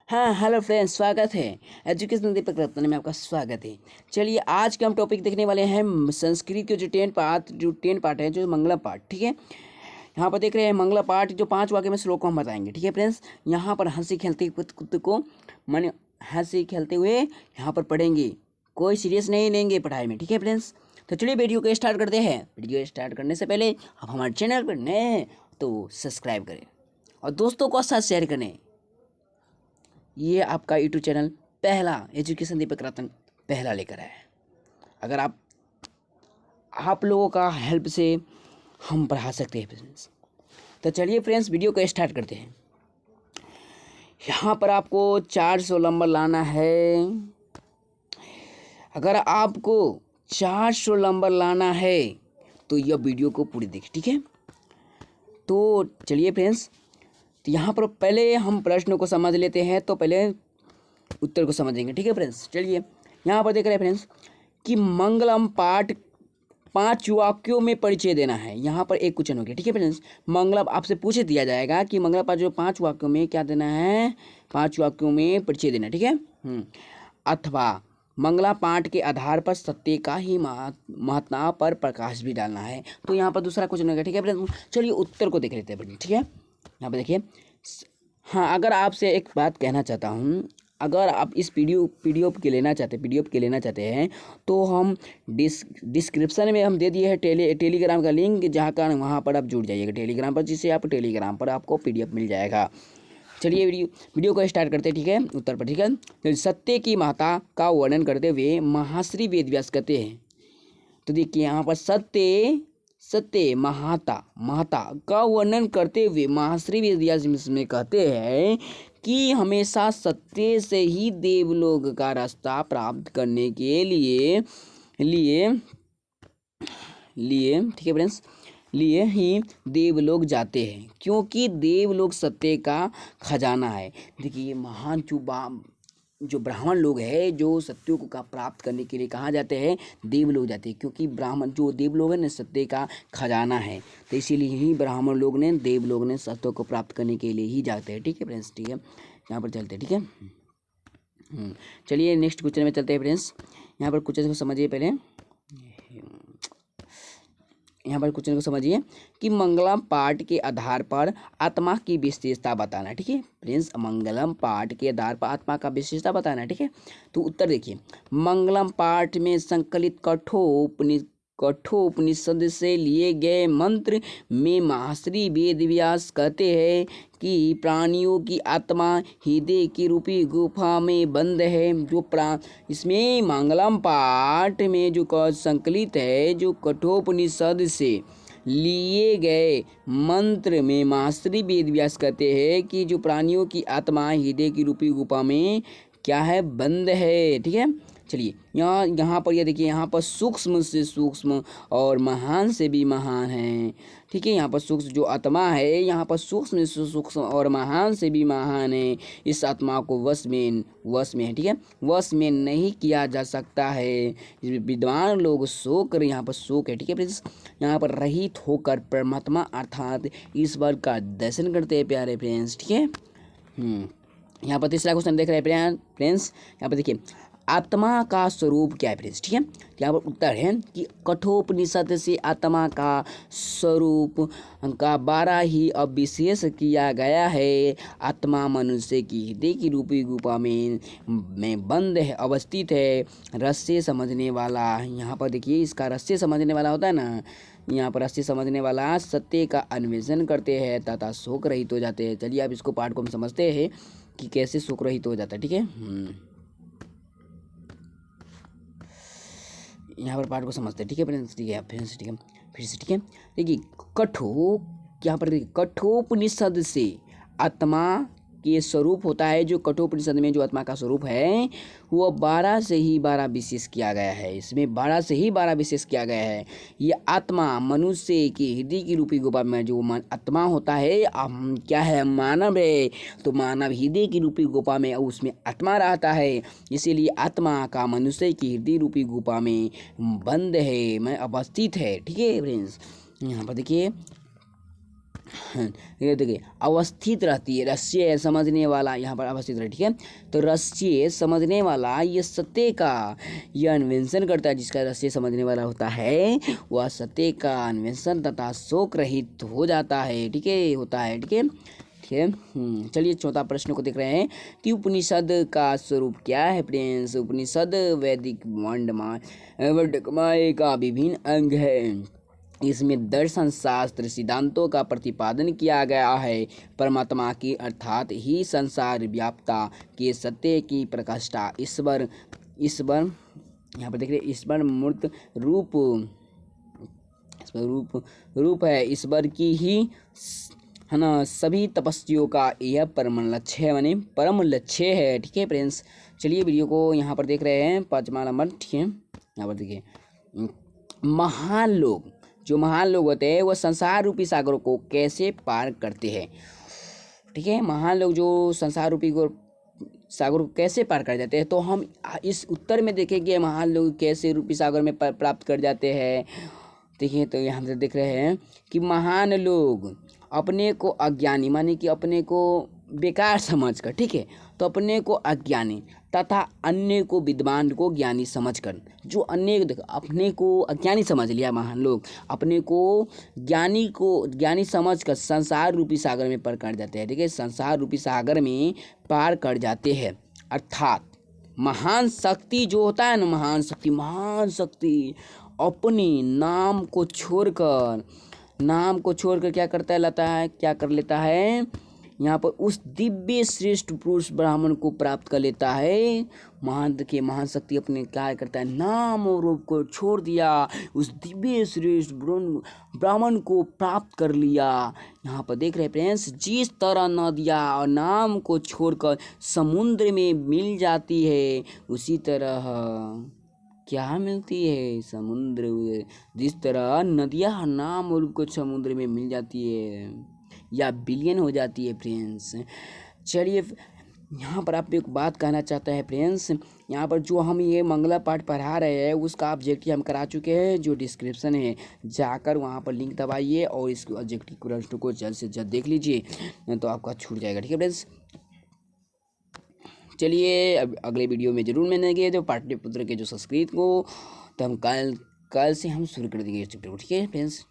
हाँ hello friends, स्वागत है। एजुकेशन दीपक रत्न में आपका स्वागत है। चलिए आज के हम टॉपिक देखने वाले हैं संस्कृत के जो टेन पार्ट है, जो मंगला पाठ। ठीक है, यहाँ पर देख रहे हैं मंगला पाठ, जो 5 वाक्य में श्लोक को हम बताएंगे। ठीक है फ्रेंड्स, यहाँ पर हंसी खेलते को माने हंसी खेलते हुए यहाँ पर पढ़ेंगे, कोई सीरियस नहीं लेंगे पढ़ाई में। ठीक है फ्रेंड्स, तो चलिए वीडियो को स्टार्ट करते हैं। वीडियो स्टार्ट करने से पहले आप हमारे चैनल पर नए हैं तो सब्सक्राइब करें और दोस्तों को साथ शेयर करें। ये आपका यूट्यूब चैनल पहला एजुकेशन दीपक रतन पहला लेकर आया है। अगर आप लोगों का हेल्प से हम पढ़ा सकते हैं फ्रेंड्स। तो चलिए फ्रेंड्स, वीडियो को स्टार्ट करते हैं। यहाँ पर आपको 400 नंबर लाना है। अगर आपको 400 नंबर लाना है तो यह वीडियो को पूरी देखिए। ठीक है, तो चलिए फ्रेंड्स, तो यहाँ पर पहले हम प्रश्न को समझ लेते हैं, तो पहले उत्तर को समझेंगे। ठीक है फ्रेंड्स, चलिए यहाँ पर देख रहे हैं फ्रेंड्स कि मंगलम पाठ 5 वाक्यों में परिचय देना है। यहाँ पर एक क्वेश्चन हो गया। ठीक है फ्रेंड्स, मंगलम आपसे पूछ दिया जाएगा कि मंगला पाठ जो 5 वाक्यों में क्या देना है, 5 वाक्यों में परिचय देना। ठीक है, अथवा मंगला पाठ के आधार पर सत्य का ही महत्ता पर प्रकाश भी डालना है। तो यहाँ पर दूसरा क्वेश्चन हो गया। ठीक है फ्रेंड्स, चलिए उत्तर को देख लेते हैं। ठीक है, यहाँ पर देखिए। हाँ, अगर आपसे एक बात कहना चाहता हूँ, अगर आप इस पीडीएफ के लेना चाहते हैं तो हम डिस्क्रिप्शन में हम दे दिए हैं टेलीग्राम का लिंक, जहाँ का वहाँ पर आप जुड़ जाइएगा टेलीग्राम पर, जिससे आप टेलीग्राम पर आपको पीडीएफ मिल जाएगा। चलिए वीडियो को स्टार्ट करते हैं। ठीक है, उत्तर पर। ठीक है, तो सत्य की महत्ता का वर्णन करते हुए महर्षि वेदव्यास कहते हैं। तो देखिए यहाँ पर सत्य महत्ता का वर्णन करते हुए महर्षि वेदव्यास में कहते हैं कि हमेशा सत्य से ही देवलोक का रास्ता प्राप्त करने के लिए ठीक है फ्रेंड्स, लिए ही देवलोक जाते हैं, क्योंकि देवलोक सत्य का खजाना है। देखिए महान जो ब्राह्मण लोग हैं, जो सत्यों को का प्राप्त करने के लिए कहाँ जाते हैं, देवलोक जाते हैं, क्योंकि ब्राह्मण जो देवलोक है ना सत्य का खजाना है। तो इसीलिए ही ब्राह्मण लोग ने देवलोक ने सत्यों को प्राप्त करने के लिए ही जाते हैं। ठीक है फ्रेंड्स, ठीक है, यहाँ पर चलते हैं। ठीक है, चलिए नेक्स्ट क्वेश्चन में चलते हैं फ्रेंड्स। यहाँ पर क्वेश्चन को समझिए पहले। यहाँ पर क्वेश्चन को समझिए कि मंगलम पाठ के आधार पर आत्मा की विशेषता बताना। ठीक है फ्रेंड्स, मंगलम पाठ के आधार पर आत्मा का विशेषता बताना। ठीक है, तो उत्तर देखिए, मंगलम पाठ में संकलित कठोपनिषद से लिए गए मंत्र में महर्षि वेदव्यास कहते हैं कि प्राणियों की आत्मा हृदय की रूपी गुफा में बंद है। इसमें मंगलम पाठ में जो संकलित है, जो कठोपनिषद से लिए गए मंत्र में महर्षि वेदव्यास कहते हैं कि जो प्राणियों की आत्मा हृदय की रूपी गुफा में क्या है, बंद है। ठीक है, चलिए यहाँ पर ये देखिए, यहाँ पर सूक्ष्म से सूक्ष्म और महान से भी महान है। ठीक है, यहाँ पर सूक्ष्म जो आत्मा है, यहाँ पर सूक्ष्म से सूक्ष्म और महान से भी महान है। इस आत्मा को वश में है। ठीक है, वश में नहीं किया जा सकता है। विद्वान लोग यहाँ पर शोक है। ठीक है फ्रेंड्स, यहाँ पर रहित होकर परमात्मा अर्थात ईश्वर का दर्शन करते हैं प्यारे फ्रेंड्स। ठीक है, यहाँ पर तीसरा क्वेश्चन देख रहे हैं फ्रेंड्स। यहाँ पर देखिए, आत्मा का स्वरूप क्या है फ्रेंड्स। ठीक है, यहाँ पर उत्तर है कि कठोपनिषद से आत्मा का स्वरूप का 12 ही अविशेष किया गया है। आत्मा मनुष्य की हृदय की रूपी गुफा में बंद है, अवस्थित है। रहस्य समझने वाला, यहाँ पर देखिए इसका रहस्य समझने वाला होता है ना, यहाँ पर रहस्य समझने वाला सत्य का अन्वेषण करते हैं तथा शोक रहित हो जाते हैं। चलिए अब इसको पाठ को हम समझते हैं कि कैसे शोक रहित हो जाता है। ठीक है, यहाँ पर पाठ को समझते हैं। ठीक है फ्रेंड्स, ठीक है फ्रेंड्स, ठीक है फिर से। ठीक है, देखिए यहाँ पर देखिए, कठोपनिषद से आत्मा के स्वरूप होता है। जो कठोपनिषद में जो आत्मा का स्वरूप है वो 12 से ही 12 विशेष किया गया है। इसमें 12 से ही 12 विशेष किया गया है। ये आत्मा मनुष्य की हृदय की रूपी गुफा में जो आत्मा होता है, क्या है, मानव है। तो मानव हृदय की रूपी गुफा में उसमें आत्मा रहता है, इसीलिए आत्मा का मनुष्य की हृदय रूपी गुफा में बंद है, में अवस्थित है। ठीक है फ्रेंड्स, यहाँ पर देखिए ये देखिए अवस्थित रहती है, रस्य समझने वाला यहाँ पर अवस्थित रहे, ठीक है। तो रस्य समझने वाला ये सत्य का यह अन्वेषण करता है, जिसका रस्य समझने वाला होता है वह सत्य का अन्वेषण तथा शोक रहित हो जाता है, ठीक है, होता है, ठीक है, ठीक है। चलिए चौथा प्रश्न को देख रहे हैं कि उपनिषद का स्वरूप क्या है प्रिंस। उपनिषद वैदिक वर्णमाला का विभिन्न अंग है। इसमें दर्शन शास्त्र सिद्धांतों का प्रतिपादन किया गया है। परमात्मा की अर्थात ही संसार व्याप्ता के सत्य की प्रकाष्ठा ईश्वर ईश्वर यहाँ पर देख रहे ईश्वर मूर्त रूप रूप है। ईश्वर की ही है ना सभी तपस्वियों का यह परम लक्ष्य है, माने परम लक्ष्य है, ठीक है फ्रेंड्स। चलिए वीडियो को यहाँ पर देख रहे हैं 5वां नंबर, ठीक है। यहाँ पर देखिए महान लोग, जो महान लोग होते हैं वह संसार रूपी सागर को कैसे पार करते हैं, ठीक है। महान लोग जो संसार रूपी सागर को कैसे पार कर जाते हैं, तो हम इस उत्तर में देखेंगे महान लोग कैसे रूपी सागर में प्राप्त कर जाते हैं। देखिए तो यहाँ से देख रहे हैं कि महान लोग अपने को अज्ञानी माने कि अपने को बेकार समझकर, ठीक है, तो अपने को अज्ञानी तथा अन्य को विद्वान को ज्ञानी समझकर, जो अन्य देखो अपने को अज्ञानी समझ लिया महान लोग, अपने को ज्ञानी समझकर संसार रूपी सागर में पार कर जाते हैं, ठीक है, संसार रूपी सागर में पार कर जाते हैं। अर्थात महान शक्ति जो होता है ना, महान शक्ति अपने नाम को छोड़कर क्या कर लेता है यहाँ पर उस दिव्य श्रेष्ठ पुरुष ब्राह्मण को प्राप्त कर लेता है। महान शक्ति अपने क्या करता है, नाम और रूप को छोड़ दिया, उस दिव्य श्रेष्ठ ब्राह्मण को प्राप्त कर लिया। यहाँ पर देख रहे फ्रेंड्स, जिस तरह नदियाँ और नाम को छोड़कर समुद्र में मिल जाती है, उसी तरह क्या मिलती है समुद्र, जिस तरह नदियाँ नाम और रूप को समुद्र में मिल जाती है या विलीन हो जाती है फ्रेंड्स। चलिए यहाँ पर आप एक बात कहना चाहता है फ्रेंड्स, यहाँ पर जो हम ये मंगला पाठ पढ़ा रहे हैं उसका ऑब्जेक्टिव हम करा चुके हैं, जो डिस्क्रिप्शन है जाकर वहाँ पर लिंक दबाइए और इस ऑब्जेक्टिव प्रश्न को जल्द से जल्द देख लीजिए, तो आपका छूट जाएगा, ठीक है फ्रेंड्स। चलिए अब अगले वीडियो में जरूर मिलेंगे, जो पाटलिपुत्र के जो संस्कृत को, तो हम कल से हम शुरू कर देंगे, ठीक है फ्रेंड्स।